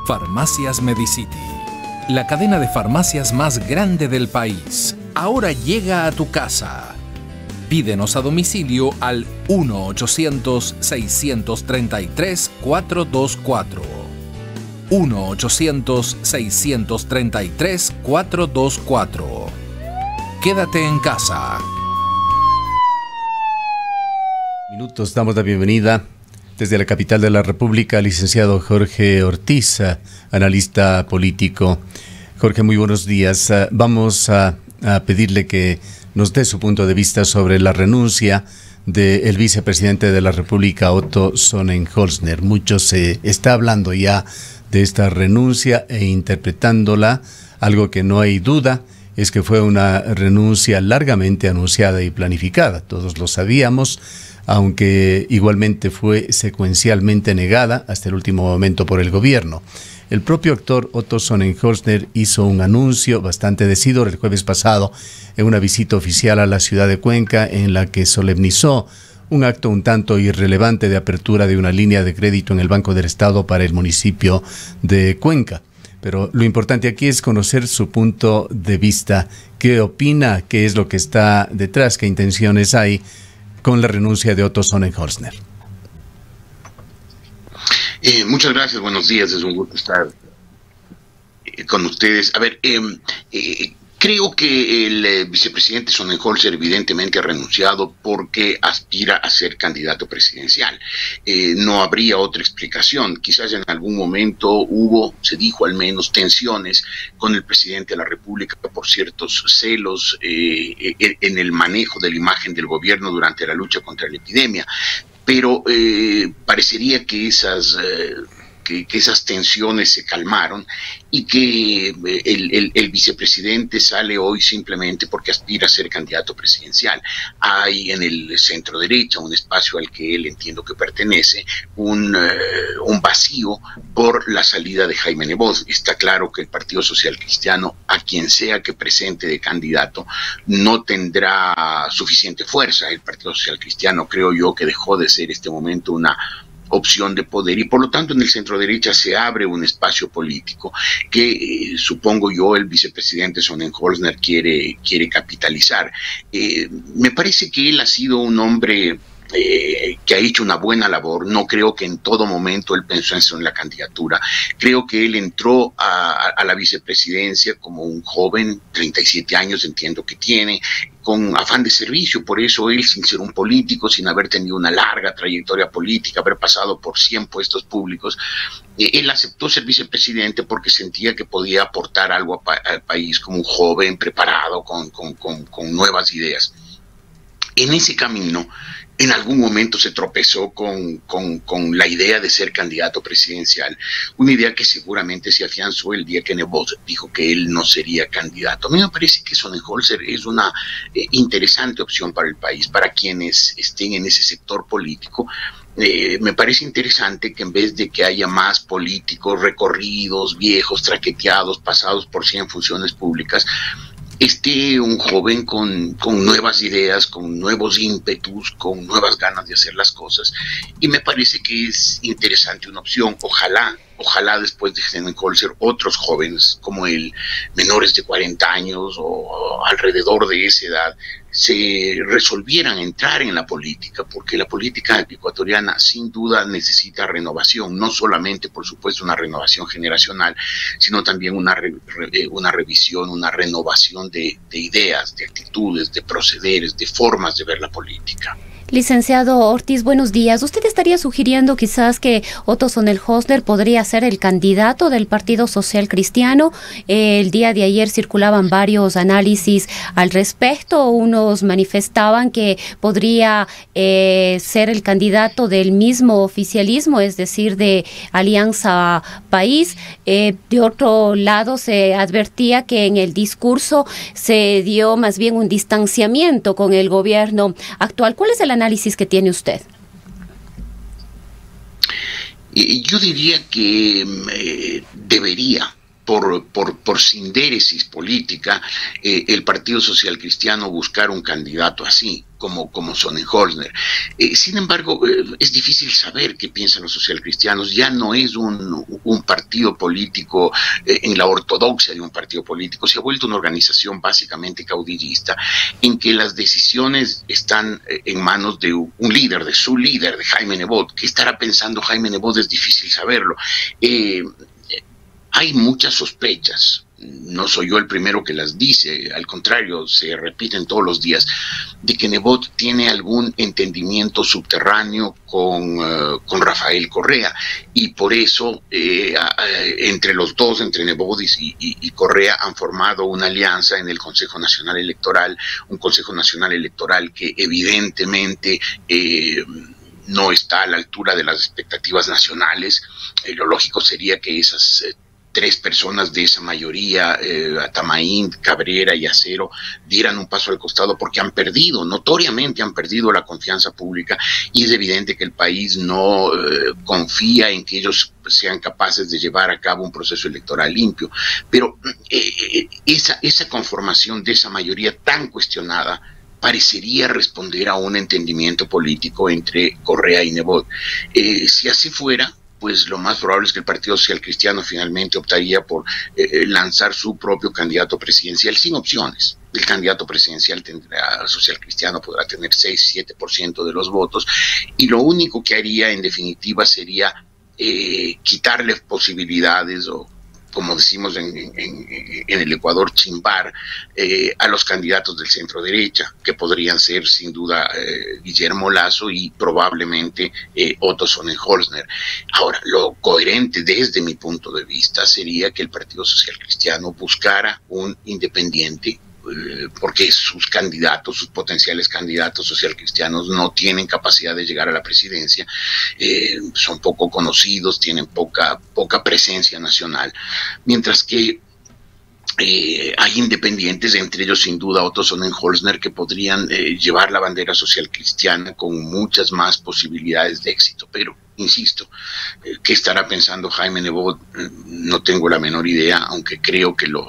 Farmacias Medicity, la cadena de farmacias más grande del país, ahora llega a tu casa. Pídenos a domicilio al 1-800-633-424. 1-800-633-424. Quédate en casa. Minutos, damos la bienvenida desde la capital de la República al licenciado Jorge Ortiz, analista político. Jorge, muy buenos días. Vamos a pedirle que nos dé su punto de vista sobre la renuncia del vicepresidente de la República, Otto Sonnenholzner. Mucho se está hablando ya de esta renuncia e interpretándola. Algo que no hay duda es que fue una renuncia largamente anunciada y planificada. Todos lo sabíamos, aunque igualmente fue secuencialmente negada hasta el último momento por el gobierno. El propio actor Otto Sonnenholzner hizo un anuncio bastante decidor el jueves pasado en una visita oficial a la ciudad de Cuenca, en la que solemnizó un acto un tanto irrelevante de apertura de una línea de crédito en el Banco del Estado para el municipio de Cuenca. Pero lo importante aquí es conocer su punto de vista. ¿Qué opina? ¿Qué es lo que está detrás? ¿Qué intenciones hay con la renuncia de Otto Sonnenholzner? Muchas gracias, buenos días, es un gusto estar con ustedes. A ver, creo que el vicepresidente Sonnenholzner evidentemente ha renunciado porque aspira a ser candidato presidencial. No habría otra explicación. Quizás en algún momento se dijo al menos, tensiones con el presidente de la República por ciertos celos en el manejo de la imagen del gobierno durante la lucha contra la epidemia. Pero parecería que esas tensiones se calmaron y que el vicepresidente sale hoy simplemente porque aspira a ser candidato presidencial. Hay en el centro derecha, un espacio al que él entiendo que pertenece, un vacío por la salida de Jaime Nebot. Está claro que el Partido Social Cristiano, a quien sea que presente de candidato, no tendrá suficiente fuerza. El Partido Social Cristiano, creo yo, que dejó de ser en este momento una opción de poder, y por lo tanto en el centro derecha se abre un espacio político que supongo yo el vicepresidente Sonnenholzner quiere capitalizar. Me parece que él ha sido un hombre que ha hecho una buena labor. No creo que en todo momento él pensó en la candidatura. Creo que él entró a la vicepresidencia como un joven, 37 años entiendo que tiene, con afán de servicio. Por eso él, sin ser un político, sin haber tenido una larga trayectoria política, haber pasado por 100 puestos públicos, él aceptó ser vicepresidente porque sentía que podía aportar algo al país como un joven preparado, con nuevas ideas. En ese camino, en algún momento se tropezó con la idea de ser candidato presidencial, una idea que seguramente se afianzó el día que Nebot dijo que él no sería candidato. A mí me parece que Sonnenholzner es una interesante opción para el país, para quienes estén en ese sector político. Me parece interesante que en vez de que haya más políticos recorridos, viejos, traqueteados, pasados por 100 funciones públicas, esté un joven con nuevas ideas, con nuevos ímpetus, con nuevas ganas de hacer las cosas, y me parece que es interesante una opción. Ojalá después de Sonnenholzner otros jóvenes como él, menores de 40 años o alrededor de esa edad, se resolvieran entrar en la política, porque la política ecuatoriana sin duda necesita renovación, no solamente por supuesto una renovación generacional, sino también una revisión, una renovación de ideas, de actitudes, de procederes, de formas de ver la política. Licenciado Ortiz, buenos días. ¿Usted estaría sugiriendo quizás que Otto Sonnenholzner podría ser el candidato del Partido Social Cristiano? El día de ayer circulaban varios análisis al respecto. Unos manifestaban que podría ser el candidato del mismo oficialismo, es decir, de Alianza País. De otro lado, se advertía que en el discurso se dio más bien un distanciamiento con el gobierno actual. ¿Cuál es el análisis que tiene usted? Yo diría que debería por sindéresis política, el Partido Social Cristiano buscar un candidato así, como Sonnenholzner. Sin embargo, es difícil saber qué piensan los socialcristianos. Ya no es un partido político en la ortodoxia de un partido político, se ha vuelto una organización básicamente caudillista, en que las decisiones están en manos de un líder, de su líder, de Jaime Nebot. ¿Qué estará pensando Jaime Nebot? Es difícil saberlo. Hay muchas sospechas, no soy yo el primero que las dice, al contrario, se repiten todos los días, de que Nebot tiene algún entendimiento subterráneo con Rafael Correa, y por eso entre los dos, entre Nebot y Correa, han formado una alianza en el Consejo Nacional Electoral, un Consejo Nacional Electoral que evidentemente no está a la altura de las expectativas nacionales. Lo lógico sería que esas tres personas de esa mayoría, Atamaín, Cabrera y Acero, dieran un paso al costado, porque han perdido, notoriamente han perdido la confianza pública, y es evidente que el país no confía en que ellos sean capaces de llevar a cabo un proceso electoral limpio. Pero esa conformación de esa mayoría tan cuestionada parecería responder a un entendimiento político entre Correa y Nebot. Si así fuera, pues lo más probable es que el Partido Social Cristiano finalmente optaría por lanzar su propio candidato presidencial sin opciones. El candidato presidencial social cristiano podrá tener 6-7% de los votos, y lo único que haría en definitiva sería quitarle posibilidades, o como decimos en el Ecuador, chimbar a los candidatos del centro derecha, que podrían ser sin duda Guillermo Lasso y probablemente Otto Sonnenholzner. Ahora, lo coherente desde mi punto de vista sería que el Partido Social Cristiano buscara un independiente, porque sus candidatos, sus potenciales candidatos socialcristianos no tienen capacidad de llegar a la presidencia, son poco conocidos, tienen poca presencia nacional, mientras que hay independientes, entre ellos sin duda Otto Sonnenholzner, que podrían llevar la bandera social cristiana con muchas más posibilidades de éxito. Pero insisto, ¿qué estará pensando Jaime Nebot? No tengo la menor idea, aunque creo que lo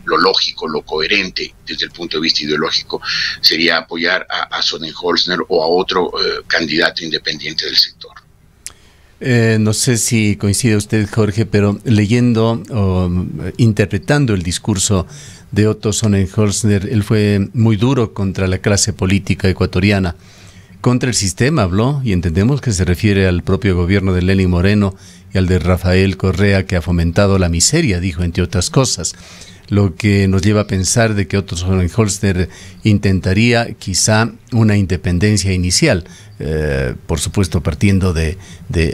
lógico, lo coherente desde el punto de vista ideológico sería apoyar a Sonnenholzner o a otro candidato independiente del sector. No sé si coincide usted, Jorge, pero leyendo o interpretando el discurso de Otto Sonnenholzner, él fue muy duro contra la clase política ecuatoriana, contra el sistema habló, y entendemos que se refiere al propio gobierno de Lenín Moreno y al de Rafael Correa, que ha fomentado la miseria, dijo, entre otras cosas. Lo que nos lleva a pensar de que Otto Sonnenholzner intentaría quizá una independencia inicial, por supuesto partiendo de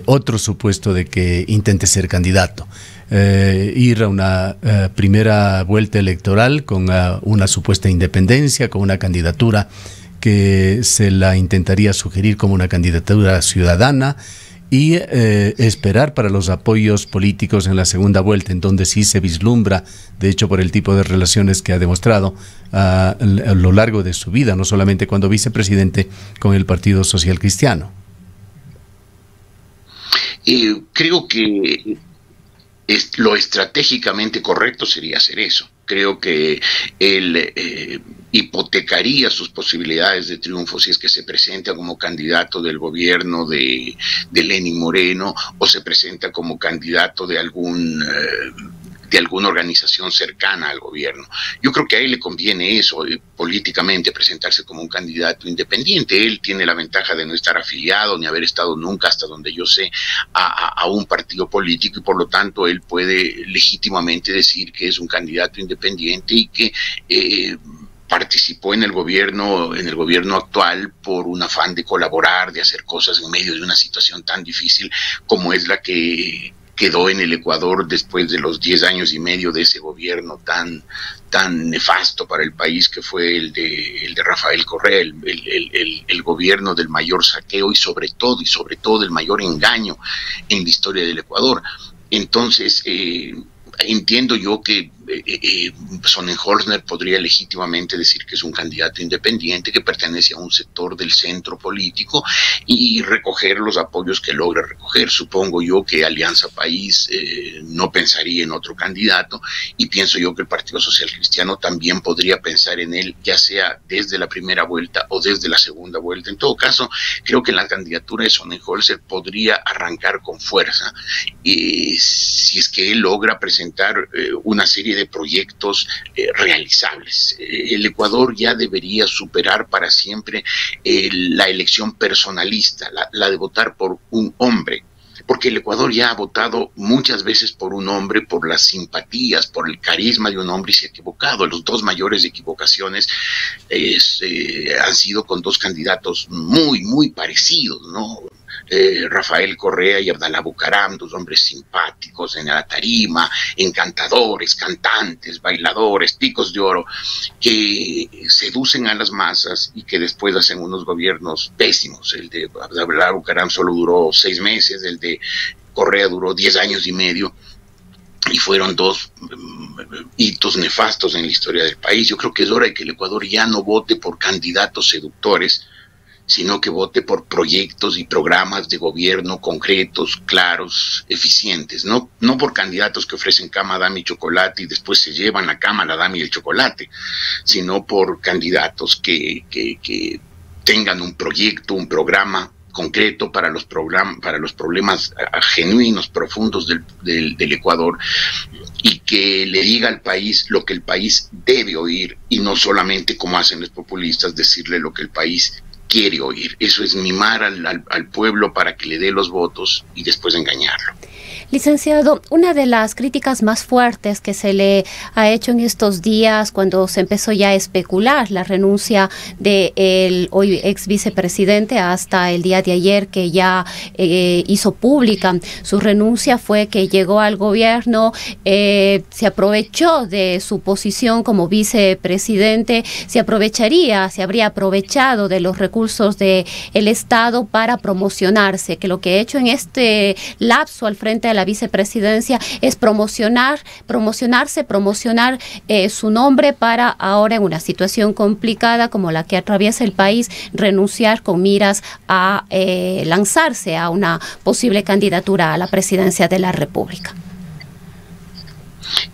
otro supuesto de que intente ser candidato, ir a una primera vuelta electoral con una supuesta independencia, con una candidatura que se la intentaría sugerir como una candidatura ciudadana, y esperar para los apoyos políticos en la segunda vuelta, en donde sí se vislumbra, de hecho por el tipo de relaciones que ha demostrado a lo largo de su vida, no solamente cuando vicepresidente, con el Partido Social Cristiano. Creo que lo estratégicamente correcto sería hacer eso. Creo que él hipotecaría sus posibilidades de triunfo si es que se presenta como candidato del gobierno de Lenín Moreno, o se presenta como candidato de alguna organización cercana al gobierno. Yo creo que a él le conviene eso, políticamente, presentarse como un candidato independiente. Él tiene la ventaja de no estar afiliado, ni haber estado nunca, hasta donde yo sé, a un partido político, y por lo tanto él puede legítimamente decir que es un candidato independiente y que participó en el gobierno actual por un afán de colaborar, de hacer cosas en medio de una situación tan difícil como es la que quedó en el Ecuador después de los 10 años y medio de ese gobierno tan nefasto para el país, que fue el de Rafael Correa, el gobierno del mayor saqueo y sobre todo el mayor engaño en la historia del Ecuador. Entonces, entiendo yo que Sonnenholzner podría legítimamente decir que es un candidato independiente que pertenece a un sector del centro político y recoger los apoyos que logra recoger. Supongo yo que Alianza País no pensaría en otro candidato, y pienso yo que el Partido Social Cristiano también podría pensar en él, ya sea desde la primera vuelta o desde la segunda vuelta. En todo caso, creo que la candidatura de Sonnenholzner podría arrancar con fuerza si es que él logra presentar una serie de proyectos realizables. El Ecuador ya debería superar para siempre la elección personalista, la de votar por un hombre, porque el Ecuador ya ha votado muchas veces por un hombre, por las simpatías, por el carisma de un hombre, y se ha equivocado. Las dos mayores equivocaciones han sido con dos candidatos muy parecidos, ¿no? Rafael Correa y Abdalá Bucaram, dos hombres simpáticos en la tarima, encantadores, cantantes, bailadores, picos de oro, que seducen a las masas y que después hacen unos gobiernos pésimos. El de Abdalá Bucaram solo duró 6 meses, el de Correa duró 10 años y medio, y fueron dos hitos nefastos en la historia del país. Yo creo que es hora de que el Ecuador ya no vote por candidatos seductores, sino que vote por proyectos y programas de gobierno concretos, claros, eficientes, no por candidatos que ofrecen cama, dama y chocolate y después se llevan la cama, la dama y el chocolate, sino por candidatos que tengan un proyecto, un programa concreto para los problemas genuinos, profundos del Ecuador, y que le diga al país lo que el país debe oír, y no solamente, como hacen los populistas, decirle lo que el país quiere oír. Eso es mimar al pueblo para que le dé los votos y después engañarlo. Licenciado, una de las críticas más fuertes que se le ha hecho en estos días, cuando se empezó ya a especular la renuncia del hoy ex vicepresidente hasta el día de ayer, que ya hizo pública su renuncia, fue que llegó al gobierno, se aprovechó de su posición como vicepresidente, se habría aprovechado de los recursos del Estado para promocionarse, que lo que ha hecho en este lapso al frente de la vicepresidencia es promocionar su nombre para ahora, en una situación complicada como la que atraviesa el país, renunciar con miras a lanzarse a una posible candidatura a la presidencia de la República.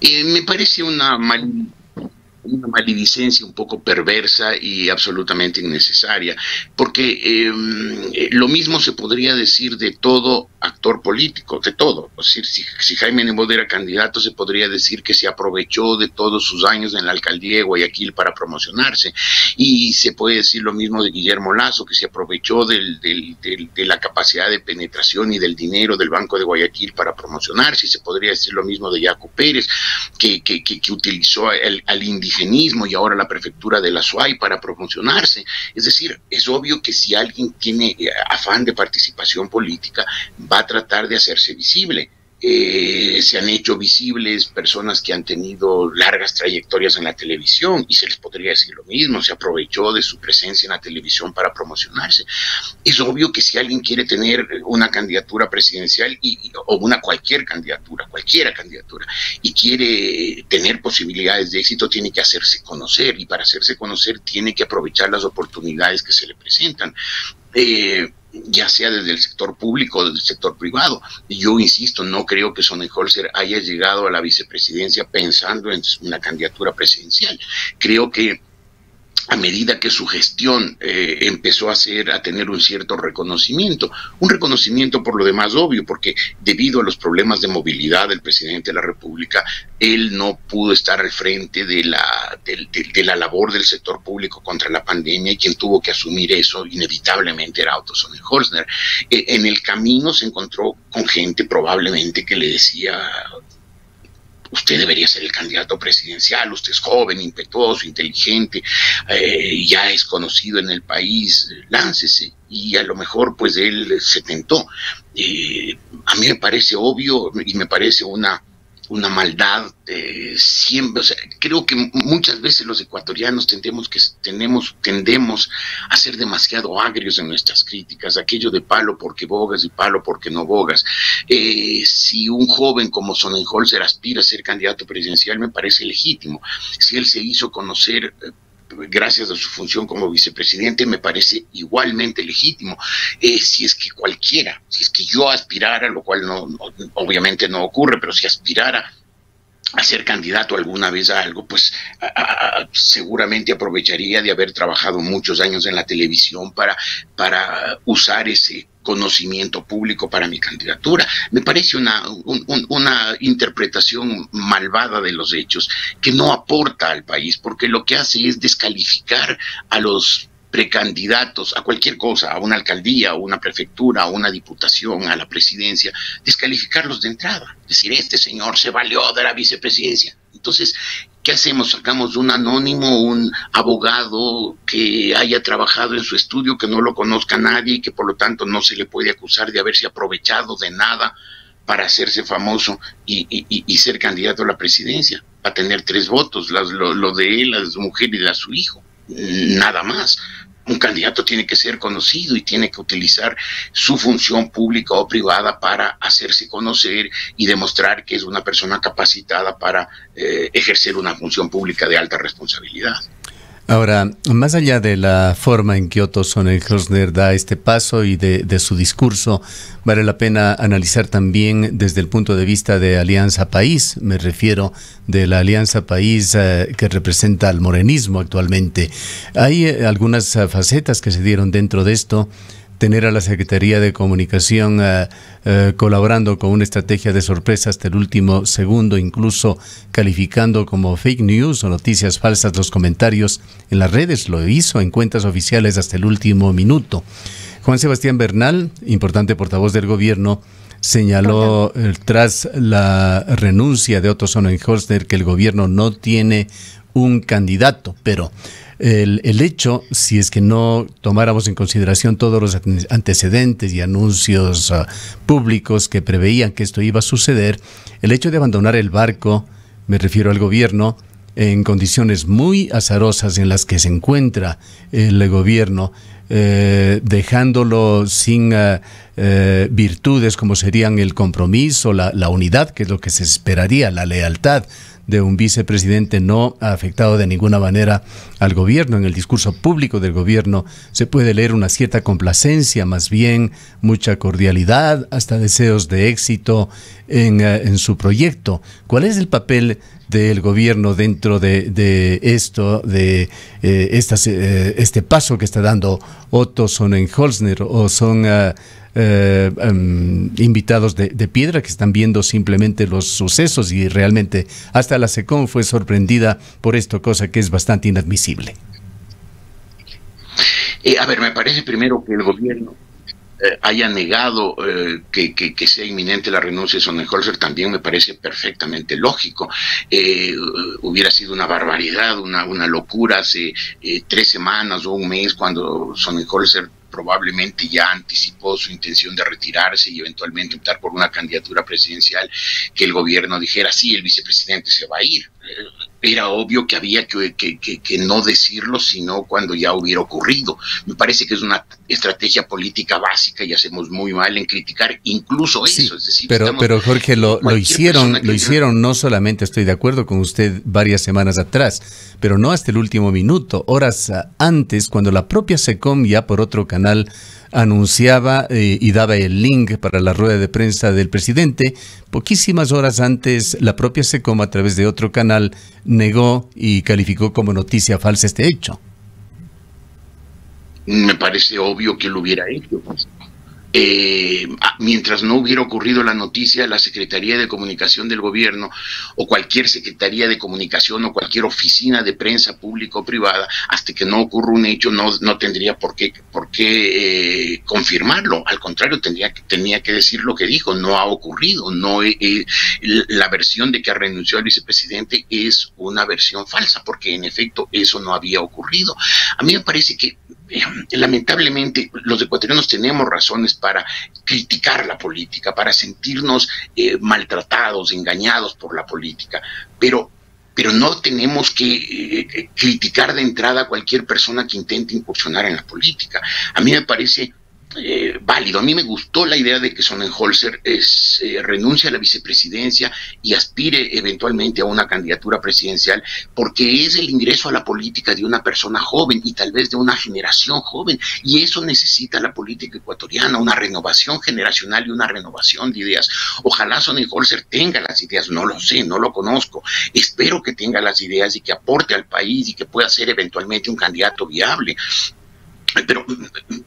Me parece una maledicencia un poco perversa y absolutamente innecesaria, porque lo mismo se podría decir de todo actor político, de todo. Es decir, si Jaime Nebot era candidato, se podría decir que se aprovechó de todos sus años en la alcaldía de Guayaquil para promocionarse, y se puede decir lo mismo de Guillermo Lasso, que se aprovechó de la capacidad de penetración y del dinero del Banco de Guayaquil para promocionarse, y se podría decir lo mismo de Yaco Pérez, que utilizó al indigenismo y ahora la prefectura de la SUAY para promocionarse. Es decir, es obvio que si alguien tiene afán de participación política, va a tratar de hacerse visible. Se han hecho visibles personas que han tenido largas trayectorias en la televisión, y se les podría decir lo mismo, se aprovechó de su presencia en la televisión para promocionarse. Es obvio que si alguien quiere tener una candidatura presidencial o cualquiera candidatura, y quiere tener posibilidades de éxito, tiene que hacerse conocer, y para hacerse conocer tiene que aprovechar las oportunidades que se le presentan. Ya sea desde el sector público o desde el sector privado. Yo insisto, no creo que Sonnenholzner haya llegado a la vicepresidencia pensando en una candidatura presidencial. Creo que a medida que su gestión empezó a tener un cierto reconocimiento, un reconocimiento por lo demás obvio, porque debido a los problemas de movilidad del presidente de la República, él no pudo estar al frente de la labor del sector público contra la pandemia, y quien tuvo que asumir eso inevitablemente era Otto Sonnenholzner. En el camino se encontró con gente probablemente que le decía: usted debería ser el candidato presidencial, usted es joven, impetuoso, inteligente, ya es conocido en el país, láncese. Y a lo mejor pues él se tentó. A mí me parece obvio y me parece una una maldad, siempre, o sea, creo que muchas veces los ecuatorianos tendemos a ser demasiado agrios en nuestras críticas, aquello de palo porque bogas y palo porque no bogas. Si un joven como Sonnenholzer aspira a ser candidato presidencial, me parece legítimo. Si él se hizo conocer gracias a su función como vicepresidente, me parece igualmente legítimo. Si es que yo aspirara, lo cual obviamente no ocurre, pero si aspirara a ser candidato alguna vez a algo, pues seguramente aprovecharía de haber trabajado muchos años en la televisión para usar ese conocimiento público para mi candidatura. Me parece una interpretación malvada de los hechos que no aporta al país, porque lo que hace es descalificar a los precandidatos a cualquier cosa, a una alcaldía, a una prefectura, a una diputación, a la presidencia, descalificarlos de entrada, decir, este señor se valió de la vicepresidencia. Entonces, ¿qué hacemos? Sacamos un anónimo, un abogado que haya trabajado en su estudio, que no lo conozca nadie y que por lo tanto no se le puede acusar de haberse aprovechado de nada para hacerse famoso y ser candidato a la presidencia, para tener 3 votos, lo de él, la mujer y la su hijo, nada más. Un candidato tiene que ser conocido y tiene que utilizar su función pública o privada para hacerse conocer y demostrar que es una persona capacitada para ejercer una función pública de alta responsabilidad. Ahora, más allá de la forma en que Otto Sonnenholzer da este paso y de su discurso, vale la pena analizar también desde el punto de vista de Alianza País. Me refiero de la Alianza País que representa al morenismo actualmente. Hay algunas facetas que se dieron dentro de esto. Tener a la Secretaría de Comunicación colaborando con una estrategia de sorpresa hasta el último segundo, incluso calificando como fake news o noticias falsas los comentarios en las redes, lo hizo en cuentas oficiales hasta el último minuto. Juan Sebastián Bernal, importante portavoz del gobierno, señaló tras la renuncia de Otto Sonnenholzer que el gobierno no tiene un candidato, pero el hecho, si es que no tomáramos en consideración todos los antecedentes y anuncios públicos que preveían que esto iba a suceder, el hecho de abandonar el barco, me refiero al gobierno, en condiciones muy azarosas en las que se encuentra el gobierno, dejándolo sin virtudes como serían el compromiso, la unidad, que es lo que se esperaría, la lealtad de un vicepresidente, no ha afectado de ninguna manera al gobierno. En el discurso público del gobierno se puede leer una cierta complacencia, más bien mucha cordialidad, hasta deseos de éxito en su proyecto. ¿Cuál es el papel del gobierno dentro de esto, de este paso que está dando Otto Sonnenholzer, o son invitados de piedra que están viendo simplemente los sucesos y realmente hasta la SECOM fue sorprendida por esto, cosa que es bastante inadmisible? A ver, me parece primero que el gobierno haya negado que sea inminente la renuncia de Sonnenholzer, también me parece perfectamente lógico. Hubiera sido una barbaridad, una locura hace 3 semanas o un mes, cuando Sonnenholzer probablemente ya anticipó su intención de retirarse y eventualmente optar por una candidatura presidencial, que el gobierno dijera, sí, el vicepresidente se va a ir. Era obvio que había que no decirlo, sino cuando ya hubiera ocurrido. Me parece que es una estrategia política básica y hacemos muy mal en criticar incluso eso. Sí, es decir, pero Jorge, lo hicieron, no solamente estoy de acuerdo con usted varias semanas atrás, pero no hasta el último minuto, horas antes, cuando la propia SECOM ya por otro canal anunciaba y daba el link para la rueda de prensa del presidente. Poquísimas horas antes, la propia SECOM, a través de otro canal, negó y calificó como noticia falsa este hecho. Me parece obvio que lo hubiera hecho. Mientras no hubiera ocurrido la noticia, la Secretaría de Comunicación del Gobierno o cualquier Secretaría de Comunicación o cualquier oficina de prensa pública o privada, hasta que no ocurra un hecho, no tendría por qué confirmarlo. Al contrario, tenía que decir lo que dijo. No ha ocurrido. La versión de que renunció al vicepresidente es una versión falsa, porque en efecto eso no había ocurrido. A mí me parece que lamentablemente los ecuatorianos tenemos razones para criticar la política, para sentirnos maltratados, engañados por la política, pero no tenemos que criticar de entrada a cualquier persona que intente incursionar en la política. A mí me parece válido. A mí me gustó la idea de que Sonnenholzer renuncie a la vicepresidencia y aspire eventualmente a una candidatura presidencial, porque es el ingreso a la política de una persona joven y tal vez de una generación joven, y eso necesita la política ecuatoriana, una renovación generacional y una renovación de ideas. Ojalá Sonnenholzer tenga las ideas, no lo sé, no lo conozco, espero que tenga las ideas y que aporte al país y que pueda ser eventualmente un candidato viable. Pero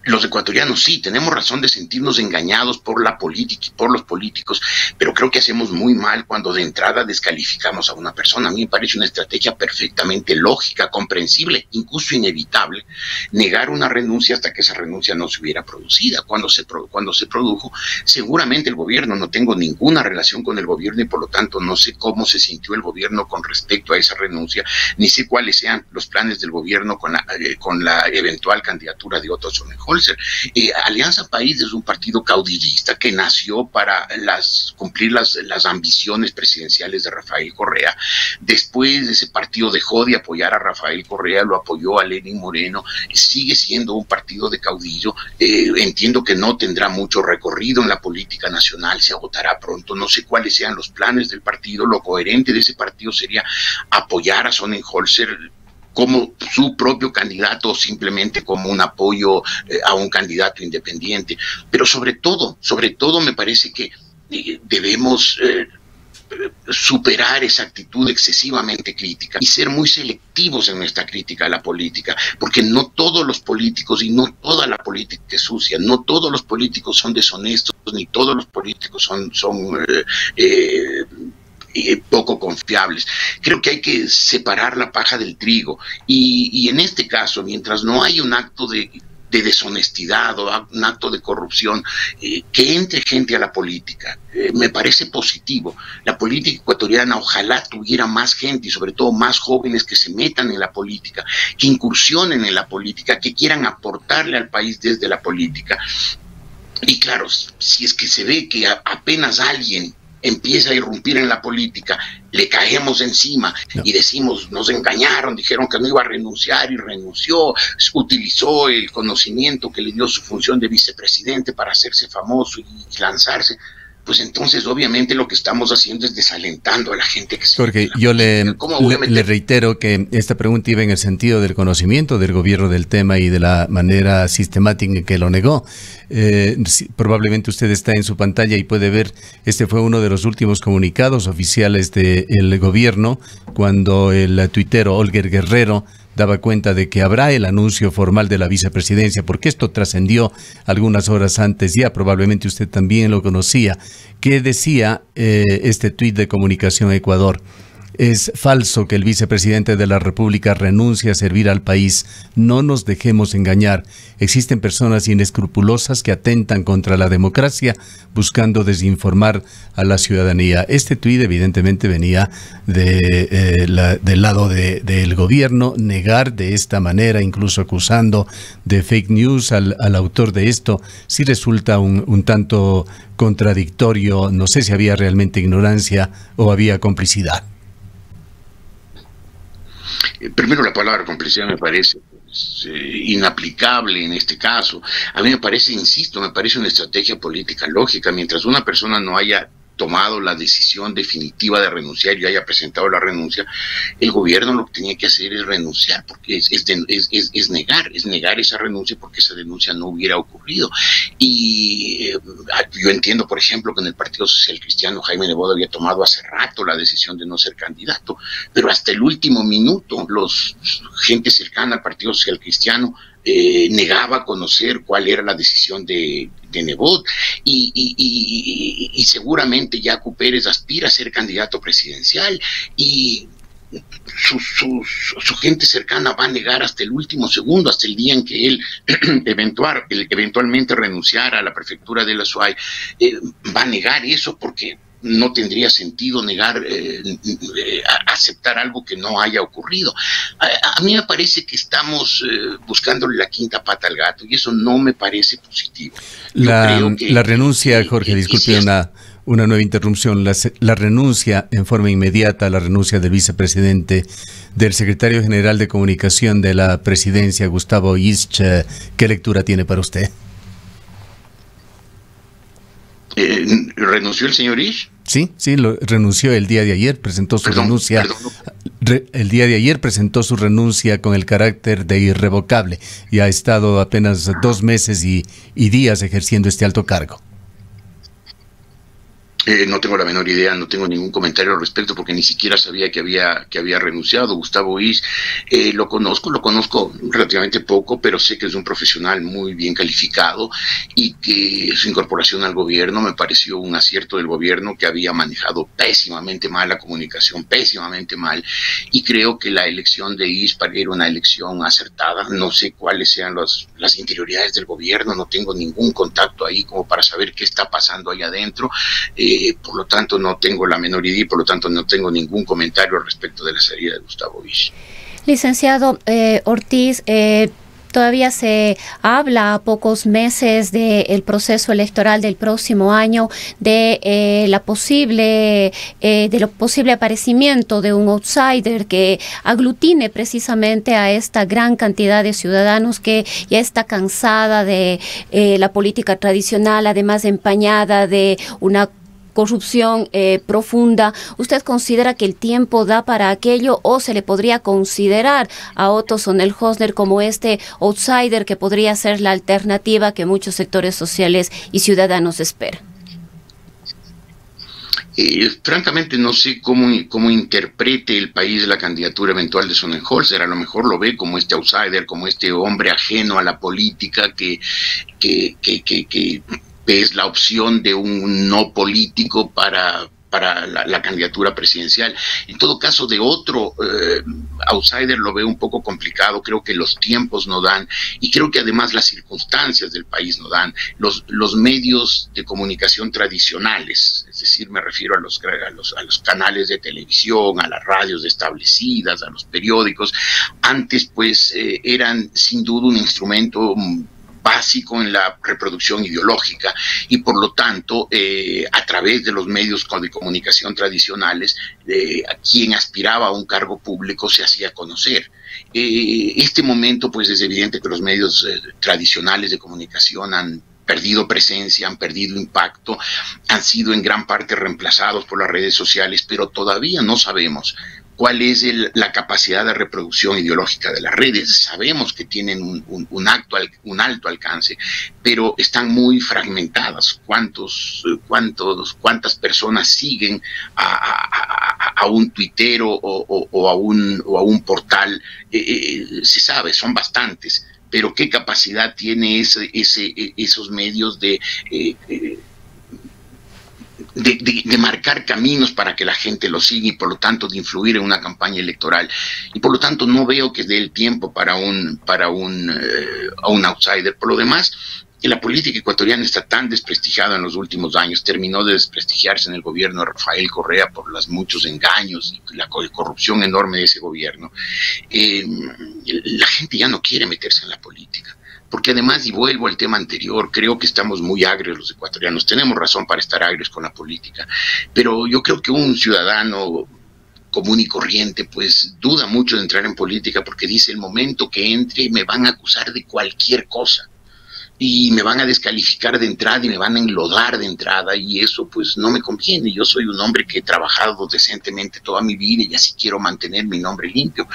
los ecuatorianos sí, tenemos razón de sentirnos engañados por la política y por los políticos, pero creo que hacemos muy mal cuando de entrada descalificamos a una persona. A mí me parece una estrategia perfectamente lógica, comprensible, incluso inevitable, negar una renuncia hasta que esa renuncia no se hubiera producido. Cuando se produjo, seguramente el gobierno, no tengo ninguna relación con el gobierno y por lo tanto no sé cómo se sintió el gobierno con respecto a esa renuncia, ni sé cuáles sean los planes del gobierno con la eventual candidatura de Otto Sonnenholzer. Alianza País es un partido caudillista que nació para cumplir las ambiciones presidenciales de Rafael Correa. Después ese partido dejó de apoyar a Rafael Correa, lo apoyó a Lenín Moreno, sigue siendo un partido de caudillo. Entiendo que no tendrá mucho recorrido en la política nacional, se agotará pronto, no sé cuáles sean los planes del partido. Lo coherente de ese partido sería apoyar a Sonnenholzer como su propio candidato o simplemente como un apoyo a un candidato independiente. Pero sobre todo me parece que debemos superar esa actitud excesivamente crítica y ser muy selectivos en nuestra crítica a la política, porque no todos los políticos y no toda la política es sucia, no todos los políticos son deshonestos, ni todos los políticos son poco confiables. Creo que hay que separar la paja del trigo y en este caso, mientras no haya un acto de deshonestidad o un acto de corrupción, que entre gente a la política, me parece positivo. La política ecuatoriana ojalá tuviera más gente y sobre todo más jóvenes que se metan en la política, que incursionen en la política, que quieran aportarle al país desde la política. Y claro, si es que se ve que apenas alguien empieza a irrumpir en la política, le caemos encima y decimos, nos engañaron, dijeron que no iba a renunciar y renunció, utilizó el conocimiento que le dio su función de vicepresidente para hacerse famoso y lanzarse. Pues entonces obviamente lo que estamos haciendo es desalentando a la gente que se... Jorge, yo le reitero que esta pregunta iba en el sentido del conocimiento del gobierno del tema y de la manera sistemática en que lo negó. Probablemente usted está en su pantalla y puede ver, este fue uno de los últimos comunicados oficiales del gobierno cuando el tuitero Olger Guerrero daba cuenta de que habrá el anuncio formal de la vicepresidencia, porque esto trascendió algunas horas antes ya, probablemente usted también lo conocía. ¿Qué decía este tuit de Comunicación Ecuador? Es falso que el vicepresidente de la República renuncie a servir al país. No nos dejemos engañar. Existen personas inescrupulosas que atentan contra la democracia buscando desinformar a la ciudadanía. Este tuit evidentemente venía del lado del gobierno, negar de esta manera, incluso acusando de fake news al autor de esto, sí resulta un tanto contradictorio. No sé si había realmente ignorancia o había complicidad. Primero, la palabra complicidad me parece inaplicable en este caso. A mí me parece, insisto, me parece una estrategia política lógica. Mientras una persona no haya tomado la decisión definitiva de renunciar y haya presentado la renuncia, el gobierno lo que tenía que hacer es renunciar, porque es negar esa renuncia, porque esa denuncia no hubiera ocurrido. Y yo entiendo, por ejemplo, que en el Partido Social Cristiano Jaime Nebot había tomado hace rato la decisión de no ser candidato, pero hasta el último minuto gente cercana al Partido Social Cristiano negaba conocer cuál era la decisión de Nebot y seguramente Yacu Pérez aspira a ser candidato presidencial y su gente cercana va a negar hasta el último segundo, hasta el día en que él eventualmente renunciara a la prefectura de la SUAY, va a negar eso porque no tendría sentido negar, aceptar algo que no haya ocurrido. A mí me parece que estamos buscándole la quinta pata al gato y eso no me parece positivo. La renuncia, Jorge, disculpe una nueva interrupción, la renuncia en forma inmediata, la renuncia del vicepresidente, del secretario general de comunicación de la presidencia, Gustavo Isch, ¿qué lectura tiene para usted? ¿Renunció el señor Isch? Sí, renunció el día de ayer, presentó su renuncia. El día de ayer presentó su renuncia con el carácter de irrevocable y ha estado apenas 2 meses y días ejerciendo este alto cargo. No tengo la menor idea, no tengo ningún comentario al respecto porque ni siquiera sabía que había renunciado. Gustavo Isch, lo conozco relativamente poco, pero sé que es un profesional muy bien calificado y que su incorporación al gobierno me pareció un acierto del gobierno, que había manejado pésimamente mal la comunicación, pésimamente mal, y creo que la elección de Isch era una elección acertada. No sé cuáles sean las interioridades del gobierno, no tengo ningún contacto ahí como para saber qué está pasando ahí adentro. Por lo tanto no tengo la menor idea y por lo tanto no tengo ningún comentario al respecto de la salida de Gustavo Isch. Licenciado Ortiz, todavía se habla a pocos meses del proceso electoral del próximo año, de lo posible aparecimiento de un outsider que aglutine precisamente a esta gran cantidad de ciudadanos que ya está cansada de la política tradicional, además empañada de una corrupción profunda. ¿Usted considera que el tiempo da para aquello o se le podría considerar a Otto Sonnenhösner como este outsider que podría ser la alternativa que muchos sectores sociales y ciudadanos esperan? Francamente no sé cómo interprete el país la candidatura eventual de Sonnenhösner. A lo mejor lo ve como este outsider, como este hombre ajeno a la política que es la opción de un no político para la candidatura presidencial. En todo caso, de otro outsider lo veo un poco complicado. Creo que los tiempos no dan y creo que además las circunstancias del país no dan. Los medios de comunicación tradicionales, es decir, me refiero a los canales de televisión, a las radios establecidas, a los periódicos, antes pues eran sin duda un instrumento básico en la reproducción ideológica y por lo tanto a través de los medios de comunicación tradicionales quien aspiraba a un cargo público se hacía conocer. Este momento pues es evidente que los medios tradicionales de comunicación han perdido presencia, han perdido impacto, han sido en gran parte reemplazados por las redes sociales, pero todavía no sabemos cuál es la capacidad de reproducción ideológica de las redes. Sabemos que tienen un alto alcance, pero están muy fragmentadas. ¿Cuántas personas siguen a un tuitero o a un portal? Se sabe, son bastantes, pero ¿qué capacidad tiene esos medios de marcar caminos para que la gente lo siga y por lo tanto de influir en una campaña electoral? Y por lo tanto no veo que dé el tiempo para un outsider. Por lo demás, la política ecuatoriana está tan desprestigiada en los últimos años, terminó de desprestigiarse en el gobierno de Rafael Correa por los muchos engaños y la corrupción enorme de ese gobierno. La gente ya no quiere meterse en la política. Porque además, y vuelvo al tema anterior, creo que estamos muy agrios los ecuatorianos, tenemos razón para estar agrios con la política, pero yo creo que un ciudadano común y corriente pues duda mucho de entrar en política porque dice: el momento que entre me van a acusar de cualquier cosa y me van a descalificar de entrada y me van a enlodar de entrada y eso pues no me conviene. Yo soy un hombre que he trabajado decentemente toda mi vida y así quiero mantener mi nombre limpio.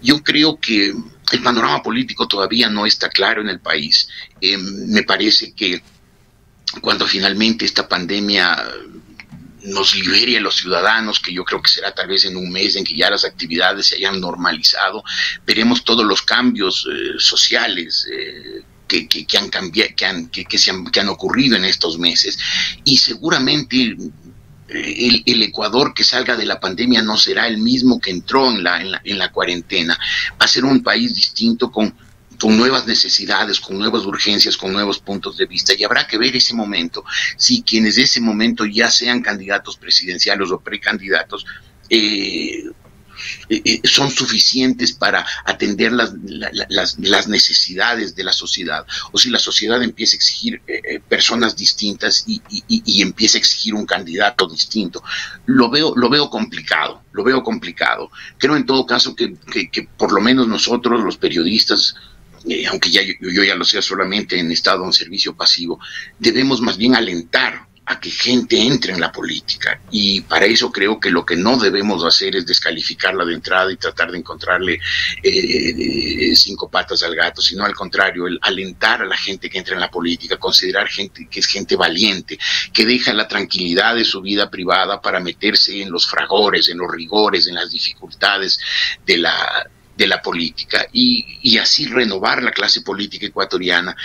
Yo creo que el panorama político todavía no está claro en el país. Me parece que cuando finalmente esta pandemia nos libere a los ciudadanos, que yo creo que será tal vez en un mes en que ya las actividades se hayan normalizado, veremos todos los cambios sociales que han ocurrido en estos meses y seguramente el Ecuador que salga de la pandemia no será el mismo que entró en la cuarentena. Va a ser un país distinto con con nuevas necesidades, con nuevas urgencias, con nuevos puntos de vista, y habrá que ver ese momento, si quienes de ese momento ya sean candidatos presidenciales o precandidatos, son suficientes para atender las necesidades de la sociedad, o si la sociedad empieza a exigir personas distintas y empieza a exigir un candidato distinto. Lo veo complicado. Creo en todo caso que por lo menos nosotros, los periodistas, aunque yo ya lo sea solamente en estado en servicio pasivo, debemos más bien alentar a que gente entre en la política, y para eso creo que lo que no debemos hacer es descalificarla de entrada y tratar de encontrarle 5 patas al gato, sino al contrario, el alentar a la gente que entra en la política, considerar gente que es gente valiente, que deja la tranquilidad de su vida privada para meterse en los fragores, en los rigores, en las dificultades de la política, y así renovar la clase política ecuatoriana,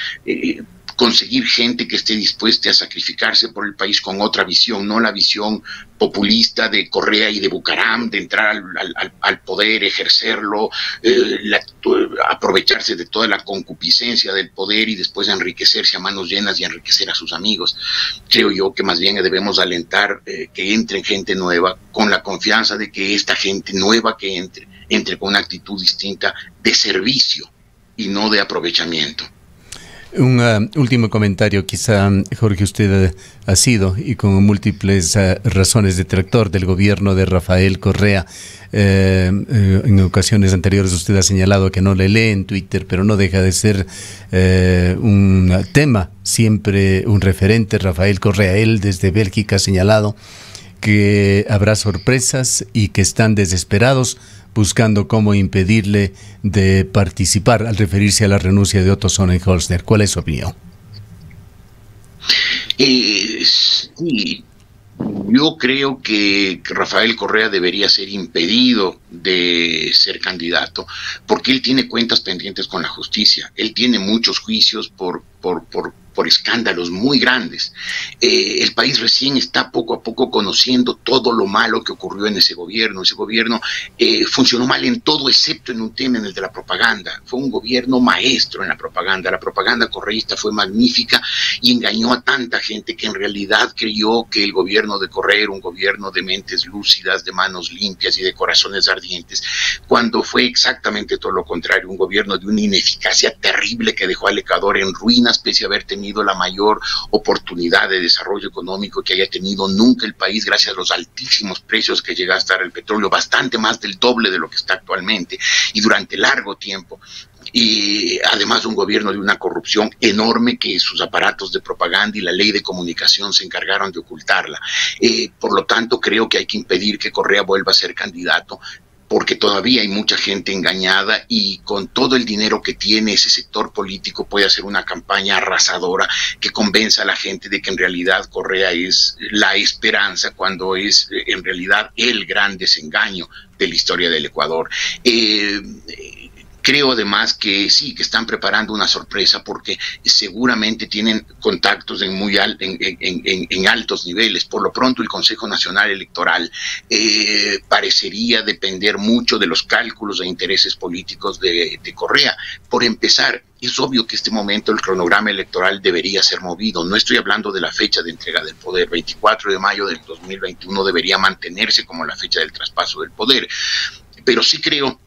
conseguir gente que esté dispuesta a sacrificarse por el país con otra visión, no la visión populista de Correa y de Bucaram, de entrar al poder, ejercerlo, aprovecharse de toda la concupiscencia del poder y después enriquecerse a manos llenas y enriquecer a sus amigos. Creo yo que más bien debemos alentar que entre gente nueva, con la confianza de que esta gente nueva que entre con una actitud distinta de servicio y no de aprovechamiento. Un último comentario, quizá, Jorge, usted ha sido, y con múltiples razones, detractor del gobierno de Rafael Correa. En ocasiones anteriores usted ha señalado que no le lee en Twitter, pero no deja de ser un tema, siempre un referente, Rafael Correa. Él desde Bélgica ha señalado que habrá sorpresas y que están desesperados buscando cómo impedirle de participar, al referirse a la renuncia de Otto Sonnenholzner. ¿Cuál es su opinión? Sí, yo creo que Rafael Correa debería ser impedido de ser candidato, porque él tiene cuentas pendientes con la justicia. Él tiene muchos juicios por escándalos muy grandes. El país recién está poco a poco conociendo todo lo malo que ocurrió en ese gobierno. Ese gobierno funcionó mal en todo excepto en un tema, en el de la propaganda. Fue un gobierno maestro en la propaganda. La propaganda correísta fue magnífica y engañó a tanta gente que en realidad creyó que el gobierno de Correa era un gobierno de mentes lúcidas, de manos limpias y de corazones ardientes, cuando fue exactamente todo lo contrario, un gobierno de una ineficacia terrible que dejó al Ecuador en ruinas, pese a haber tenido la mayor oportunidad de desarrollo económico que haya tenido nunca el país, gracias a los altísimos precios que llega a estar el petróleo, bastante más del doble de lo que está actualmente, y durante largo tiempo. Y además un gobierno de una corrupción enorme que sus aparatos de propaganda y la ley de comunicación se encargaron de ocultarla. Por lo tanto, creo que hay que impedir que Correa vuelva a ser candidato, porque todavía hay mucha gente engañada, y con todo el dinero que tiene ese sector político puede hacer una campaña arrasadora que convenza a la gente de que en realidad Correa es la esperanza, cuando es en realidad el gran desengaño de la historia del Ecuador. Creo además que sí, que están preparando una sorpresa, porque seguramente tienen contactos en altos niveles. Por lo pronto el Consejo Nacional Electoral parecería depender mucho de los cálculos e intereses políticos de Correa. Por empezar, es obvio que en este momento el cronograma electoral debería ser movido. No estoy hablando de la fecha de entrega del poder. 24 de mayo del 2021 debería mantenerse como la fecha del traspaso del poder. Pero sí creo,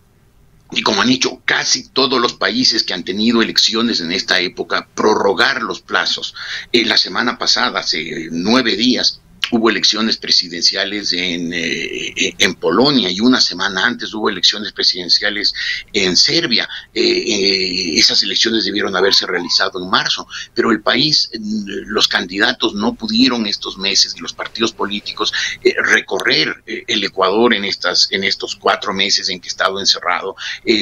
y como han dicho casi todos los países que han tenido elecciones en esta época, prorrogar los plazos. La semana pasada, hace 9 días, hubo elecciones presidenciales en Polonia, y una semana antes hubo elecciones presidenciales en Serbia. Esas elecciones debieron haberse realizado en marzo, pero el país, los candidatos no pudieron estos meses, y los partidos políticos recorrer el Ecuador en estos 4 meses en que he estado encerrado.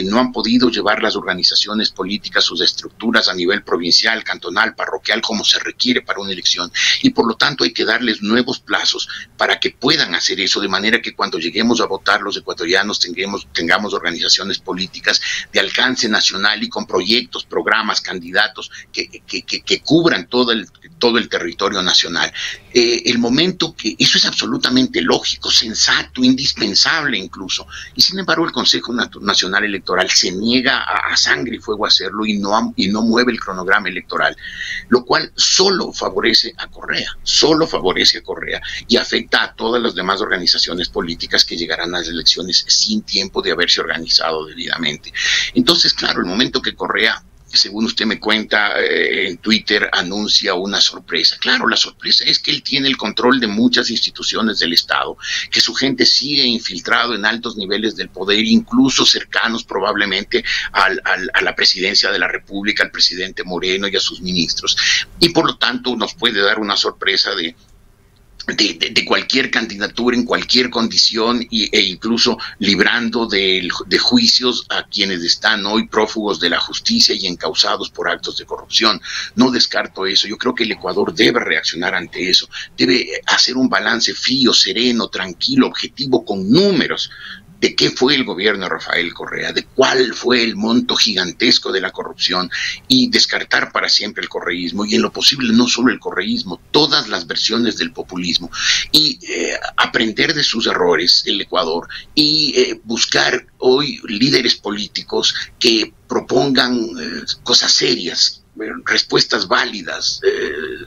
No han podido llevar las organizaciones políticas, sus estructuras a nivel provincial, cantonal, parroquial, como se requiere para una elección, y por lo tanto hay que darles nuevos largos plazos para que puedan hacer eso, de manera que cuando lleguemos a votar los ecuatorianos tengamos organizaciones políticas de alcance nacional y con proyectos, programas, candidatos que cubran todo el territorio nacional. El momento que eso es absolutamente lógico, sensato, indispensable incluso, y sin embargo el Consejo Nacional Electoral se niega a sangre y fuego a hacerlo y no mueve el cronograma electoral, lo cual solo favorece a Correa y afecta a todas las demás organizaciones políticas que llegarán a las elecciones sin tiempo de haberse organizado debidamente. Entonces, claro, el momento que Correa, según usted me cuenta en Twitter, anuncia una sorpresa. Claro, la sorpresa es que él tiene el control de muchas instituciones del Estado, que su gente sigue infiltrado en altos niveles del poder, incluso cercanos probablemente a la presidencia de la República, al presidente Moreno y a sus ministros. Y por lo tanto nos puede dar una sorpresa de cualquier candidatura en cualquier condición e incluso librando de juicios a quienes están hoy prófugos de la justicia y encausados por actos de corrupción. No descarto eso. Yo creo que el Ecuador debe reaccionar ante eso, debe hacer un balance frío, sereno, tranquilo, objetivo, con números, de qué fue el gobierno de Rafael Correa, de cuál fue el monto gigantesco de la corrupción, y descartar para siempre el correísmo, y en lo posible no solo el correísmo, todas las versiones del populismo, y aprender de sus errores el Ecuador, y buscar hoy líderes políticos que propongan cosas serias, respuestas válidas,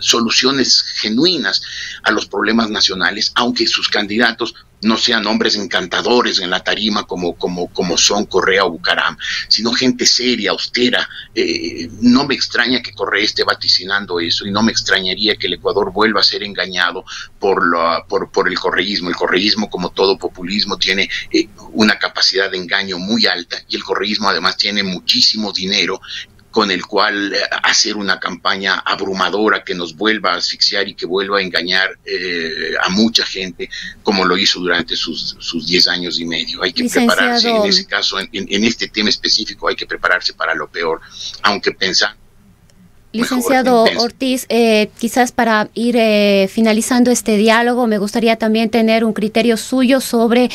soluciones genuinas a los problemas nacionales, aunque sus candidatos no sean hombres encantadores en la tarima como son Correa o Bucaram, sino gente seria, austera. No me extraña que Correa esté vaticinando eso, y no me extrañaría que el Ecuador vuelva a ser engañado por el correísmo. El correísmo, como todo populismo, tiene una capacidad de engaño muy alta, y el correísmo además tiene muchísimo dinero con el cual hacer una campaña abrumadora que nos vuelva a asfixiar y que vuelva a engañar a mucha gente, como lo hizo durante sus 10 años y medio. Hay que prepararse, en ese caso, en este tema específico, hay que prepararse para lo peor, aunque pensar. Licenciado Ortiz, quizás para ir finalizando este diálogo, me gustaría también tener un criterio suyo sobre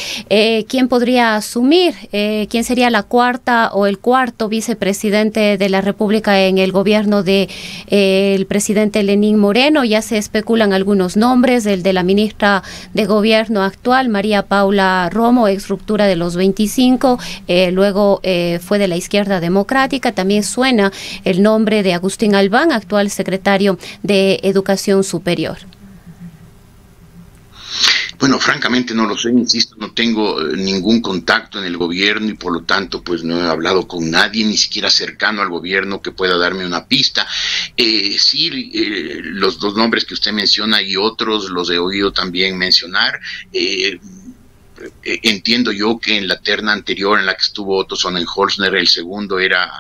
quién podría asumir, quién sería la cuarta o el cuarto vicepresidente de la República en el gobierno de el presidente Lenín Moreno. Ya se especulan algunos nombres, el de la ministra de Gobierno actual, María Paula Romo, ex ruptura de los 25, luego fue de la Izquierda Democrática. También suena el nombre de Agustín Albán, actual secretario de Educación Superior. Bueno, francamente no lo sé, insisto, no tengo ningún contacto en el gobierno y por lo tanto pues no he hablado con nadie, ni siquiera cercano al gobierno, que pueda darme una pista. Los dos nombres que usted menciona y otros los he oído también mencionar. Entiendo yo que en la terna anterior en la que estuvo Otto Sonnenholzner, el segundo era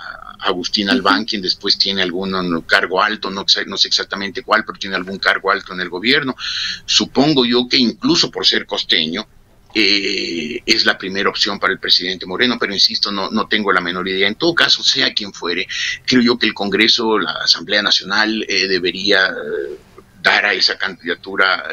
Agustín Albán, quien después tiene algún cargo alto, no sé exactamente cuál, pero tiene algún cargo alto en el gobierno. Supongo yo que incluso por ser costeño, es la primera opción para el presidente Moreno, pero insisto, no tengo la menor idea. En todo caso, sea quien fuere, creo yo que el Congreso, la Asamblea Nacional, debería dar a esa candidatura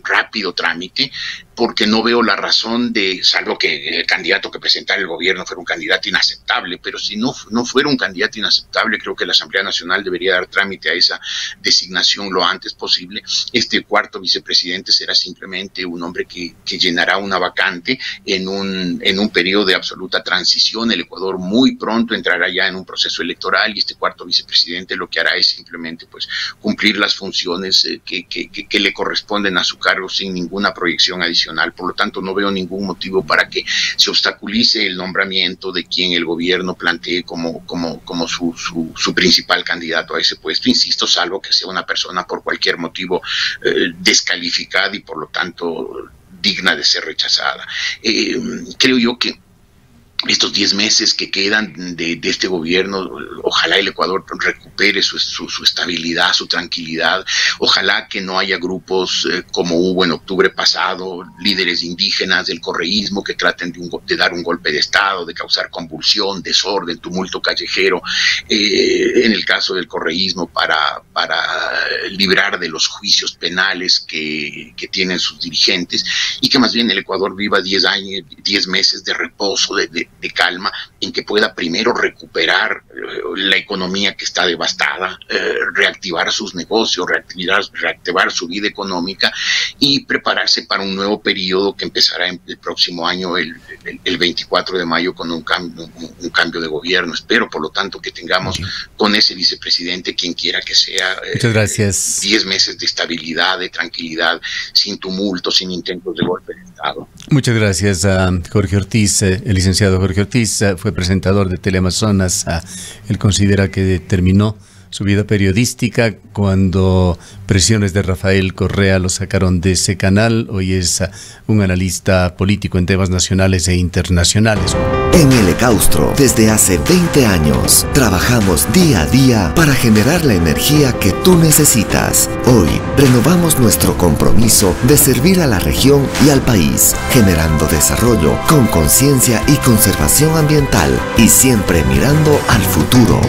rápido trámite, porque no veo la razón de, salvo que el candidato que presentara el gobierno fuera un candidato inaceptable, pero si no fuera un candidato inaceptable, creo que la Asamblea Nacional debería dar trámite a esa designación lo antes posible. Este cuarto vicepresidente será simplemente un hombre que llenará una vacante en un periodo de absoluta transición. El Ecuador muy pronto entrará ya en un proceso electoral, y este cuarto vicepresidente lo que hará es simplemente pues cumplir las funciones que le corresponden a su cargo sin ninguna proyección adicional. Por lo tanto, no veo ningún motivo para que se obstaculice el nombramiento de quien el gobierno plantee como su principal candidato a ese puesto, insisto, salvo que sea una persona por cualquier motivo descalificada y por lo tanto digna de ser rechazada. Creo yo que estos 10 meses que quedan de este gobierno, ojalá el Ecuador recupere su estabilidad, su tranquilidad, ojalá que no haya grupos como hubo en octubre pasado, líderes indígenas del correísmo que traten de dar un golpe de Estado, de causar convulsión, desorden, tumulto callejero, en el caso del correísmo para librar de los juicios penales que tienen sus dirigentes, y que más bien el Ecuador viva 10 meses de reposo, de calma, en que pueda primero recuperar la economía que está devastada, reactivar sus negocios, reactivar su vida económica y prepararse para un nuevo periodo que empezará el próximo año, el 24 de mayo, con un cambio de gobierno. Espero, por lo tanto, que tengamos con ese vicepresidente, quien quiera que sea, muchas gracias, 10 meses de estabilidad, de tranquilidad, sin tumulto, sin intentos de golpe de Estado. Muchas gracias a Jorge Ortiz. El licenciado Jorge Ortiz fue presentador de Teleamazonas. Él considera que terminó su vida periodística cuando presiones de Rafael Correa lo sacaron de ese canal. Hoy es un analista político en temas nacionales e internacionales. En el Ecaustro, desde hace 20 años, trabajamos día a día para generar la energía que tú necesitas. Hoy, renovamos nuestro compromiso de servir a la región y al país, generando desarrollo con conciencia y conservación ambiental, y siempre mirando al futuro.